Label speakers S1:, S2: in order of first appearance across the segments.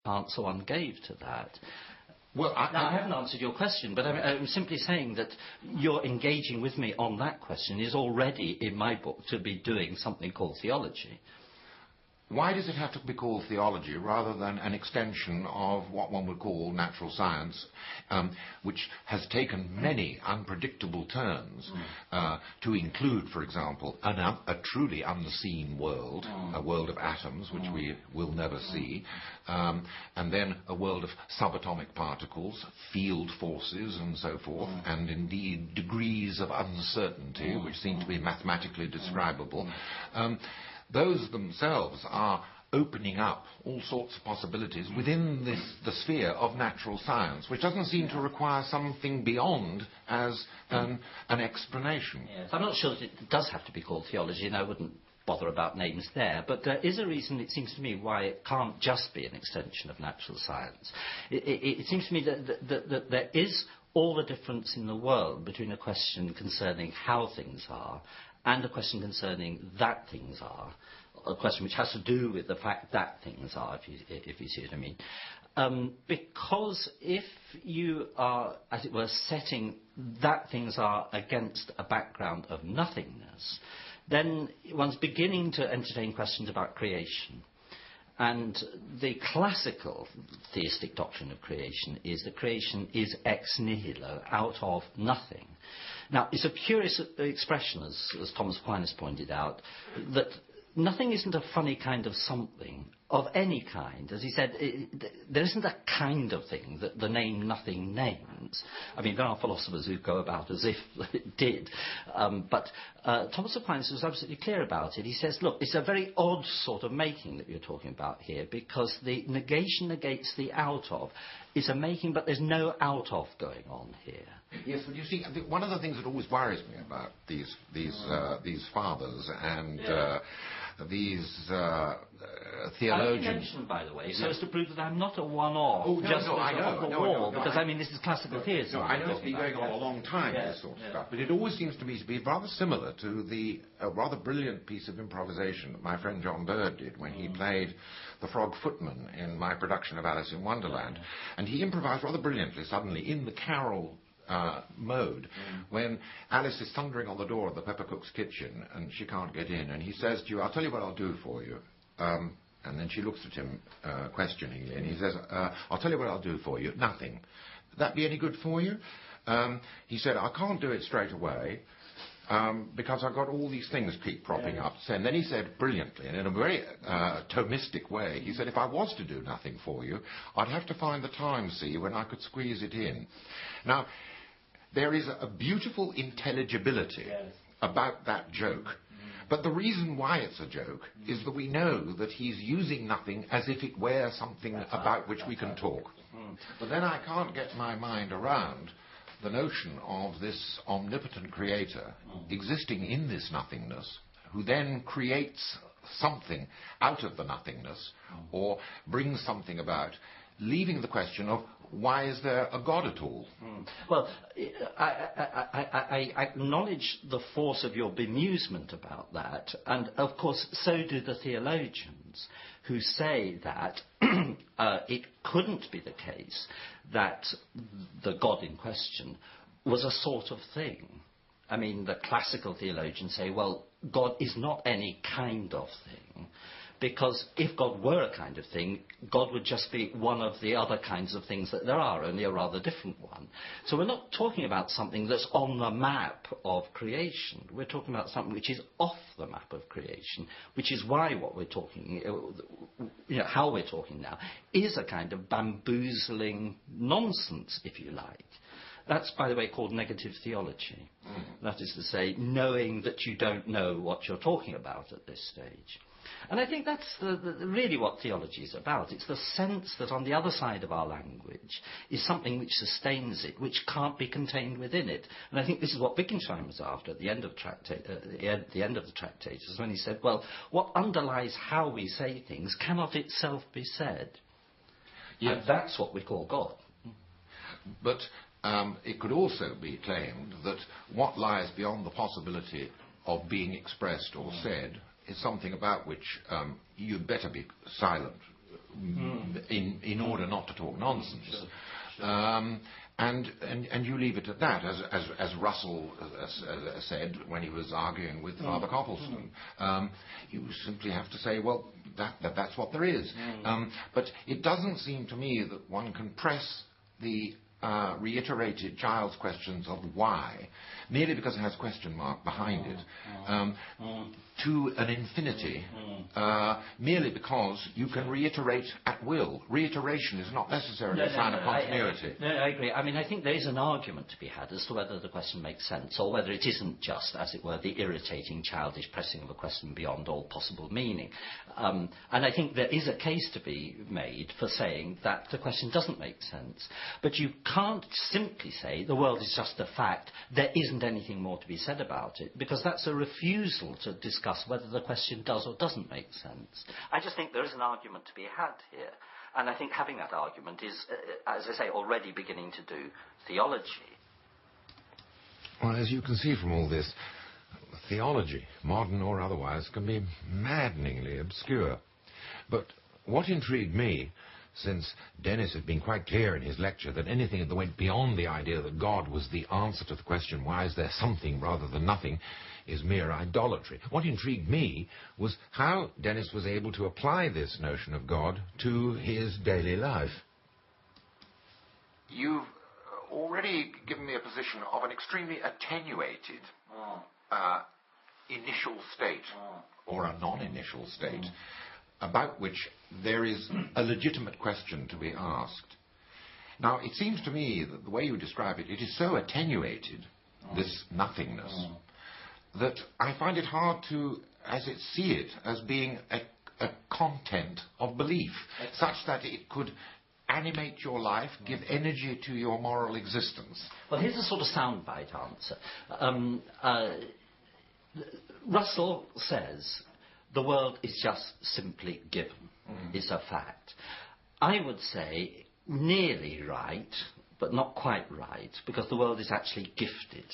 S1: answer one gave to that.
S2: Well,
S1: I haven't answered your question, but I'm simply saying that you're engaging with me on that question is already, in my book, to be doing something called theology.
S2: Why does it have to be called theology rather than an extension of what one would call natural science, which has taken many unpredictable turns to include, for example, a truly unseen world, a world of atoms, which we will never see, and then a world of subatomic particles, field forces, and so forth, and indeed degrees of uncertainty, which seem to be mathematically describable. Those themselves are opening up all sorts of possibilities within the sphere of natural science, which doesn't seem to require something beyond as an explanation.
S1: Yes. I'm not sure that it does have to be called theology, and I wouldn't bother about names there, but there is a reason, it seems to me, why it can't just be an extension of natural science. It seems to me that there is all the difference in the world between a question concerning how things are and a question concerning that things are, a question which has to do with the fact that things are, if you see what I mean. Because if you are, as it were, setting that things are against a background of nothingness, then one's beginning to entertain questions about creation. And the classical theistic doctrine of creation is that creation is ex nihilo, out of nothing. Now, it's a curious expression, as Thomas Aquinas pointed out, that nothing isn't a funny kind of something, of any kind. As he said, there isn't a kind of thing that the name nothing names. I mean, there are philosophers who go about as if it did. But Thomas Aquinas was absolutely clear about it. He says, look, it's a very odd sort of making that you're talking about here, because the negation negates the out of. It's a making, but there's no out of going on here.
S2: Yes, but you see, one of the things that always worries me about these fathers and these theologians.
S1: I mentioned, by the way, so as to prove that I'm not a one-off.
S2: Oh, no, I know.
S1: Because I mean, this is classical theism.
S2: No, I know it's been going on a long time, this sort of stuff, but it always seems to me to be rather similar to the rather brilliant piece of improvisation that my friend John Bird did when he played the Frog Footman in my production of Alice in Wonderland. And he improvised rather brilliantly suddenly in the carol mode when Alice is thundering on the door of the Pepper Cook's kitchen and she can't get in, and he says to you, I'll tell you what I'll do for you. And then she looks at him questioningly, and he says, I'll tell you what I'll do for you. Nothing. Would that be any good for you? He said, I can't do it straight away because I've got all these things keep propping up. And then he said brilliantly, and in a very Thomistic way, he said, if I was to do nothing for you, I'd have to find the time, see, when I could squeeze it in. Now, there is a beautiful intelligibility about that joke. But the reason why it's a joke is that we know that he's using nothing as if it were something about which we can talk. But then I can't get my mind around the notion of this omnipotent creator existing in this nothingness, who then creates something out of the nothingness or brings something about, leaving the question of why is there a God at all?
S1: Well, I acknowledge the force of your bemusement about that, and of course so do the theologians who say that it couldn't be the case that the God in question was a sort of thing. I mean, the classical theologians say, well, God is not any kind of thing, because if God were a kind of thing, God would just be one of the other kinds of things that there are, only a rather different one. So we're not talking about something that's on the map of creation. We're talking about something which is off the map of creation, which is why what we're talking, how we're talking now, is a kind of bamboozling nonsense, if you like. That's, by the way, called negative theology. That is to say, knowing that you don't know what you're talking about at this stage. And I think that's really what theology is about. It's the sense that on the other side of our language is something which sustains it, which can't be contained within it. And I think this is what Wittgenstein was after at the end of the end of the Tractatus, when he said, well, what underlies how we say things cannot itself be said. Yes. And that's what we call God.
S2: But it could also be claimed that what lies beyond the possibility of being expressed or said is something about which you'd better be silent in order not to talk nonsense.
S1: Sure.
S2: And you leave it at that, as Russell said when he was arguing with Father Copleston. You simply have to say, well, that's what there is. But it doesn't seem to me that one can press the reiterated child's questions of why, merely because it has a question mark behind it, to an infinity, merely because you can reiterate at will. Reiteration is not necessarily a sign of continuity.
S1: I agree. I mean, I think there is an argument to be had as to whether the question makes sense, or whether it isn't just, as it were, the irritating, childish pressing of a question beyond all possible meaning. And I think there is a case to be made for saying that the question doesn't make sense. But you can't simply say the world is just a fact, there isn't anything more to be said about it, because that's a refusal to discuss whether the question does or doesn't make sense. I just think there is an argument to be had here, and I think having that argument is, as I say, already beginning to do theology.
S2: Well, as you can see from all this, theology, modern or otherwise, can be maddeningly obscure. But what intrigued me, since Dennis had been quite clear in his lecture that anything that went beyond the idea that God was the answer to the question, why is there something rather than nothing, is mere idolatry. What intrigued me was how Dennis was able to apply this notion of God to his daily life. You've already given me a position of an extremely attenuated initial state, or a non-initial state, about which there is a legitimate question to be asked. Now, it seems to me that the way you describe it, it is so attenuated, this nothingness, that I find it hard to, see it as being a content of belief, such that it could animate your life, give energy to your moral existence.
S1: Well, here's a sort of soundbite answer. Russell says the world is just simply given. It's a fact. I would say nearly right, but not quite right, because the world is actually gifted.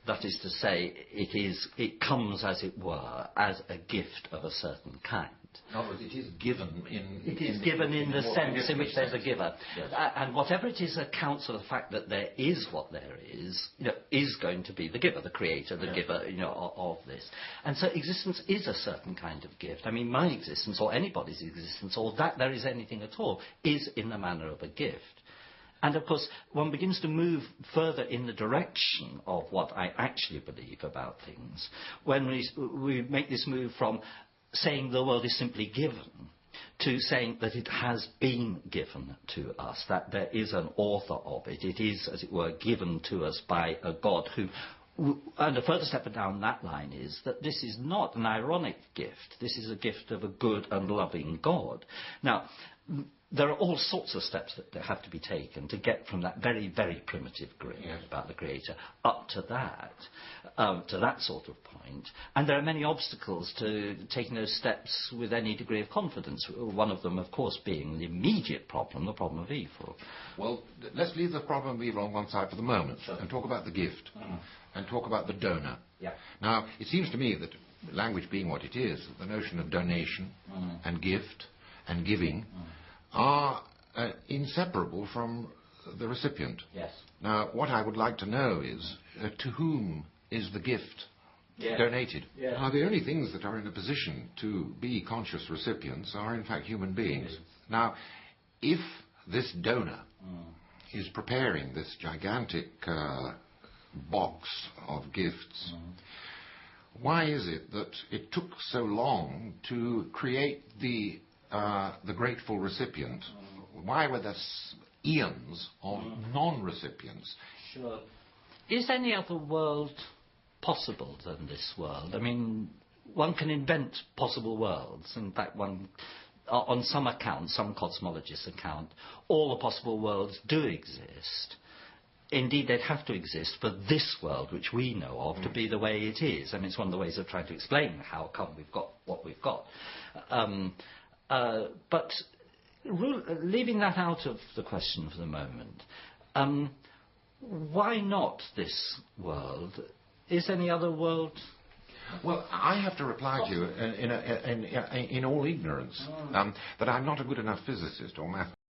S1: That is to say, it comes, as it were, as a gift of a certain kind.
S2: In other words, it is given in...
S1: It is given in the sense in which there's a giver. Yes. And whatever it is accounts for the fact that there is what there is going to be the giver, the creator, the giver, of this. And so existence is a certain kind of gift. I mean, my existence, or anybody's existence, or that there is anything at all, is in the manner of a gift. And, of course, one begins to move further in the direction of what I actually believe about things when we make this move from saying the world is simply given to saying that it has been given to us, that there is an author of it. It is, as it were, given to us by a God who... And a further step down that line is that this is not an ironic gift. This is a gift of a good and loving God. Now... There are all sorts of steps that have to be taken to get from that very, very primitive grid about the Creator up to that sort of point. And there are many obstacles to taking those steps with any degree of confidence. One of them, of course, being the immediate problem, the problem of evil.
S2: Well, let's leave the problem of evil on one side for the moment and talk about the gift and talk about the donor.
S1: Yeah.
S2: Now, it seems to me that language being what it is, the notion of donation and gift and giving are inseparable from the recipient.
S1: Yes.
S2: Now, what I would like to know is, to whom is the gift donated?
S1: Yes.
S2: Now, the only things that are in a position to be conscious recipients are, in fact, human beings.
S1: Yes.
S2: Now, if this donor is preparing this gigantic box of gifts, why is it that it took so long to create the grateful recipient? Why were there eons of non-recipients?
S1: Sure. Is any other world possible than this world? I mean, one can invent possible worlds. In fact, on some account, some cosmologists' account, all the possible worlds do exist. Indeed, they'd have to exist for this world, which we know of, to be the way it is. I mean, it's one of the ways of trying to explain how come we've got what we've got. But leaving that out of the question for the moment, why not this world? Is any other world
S2: Well, I have to reply to you in all ignorance that I'm not a good enough physicist or mathematician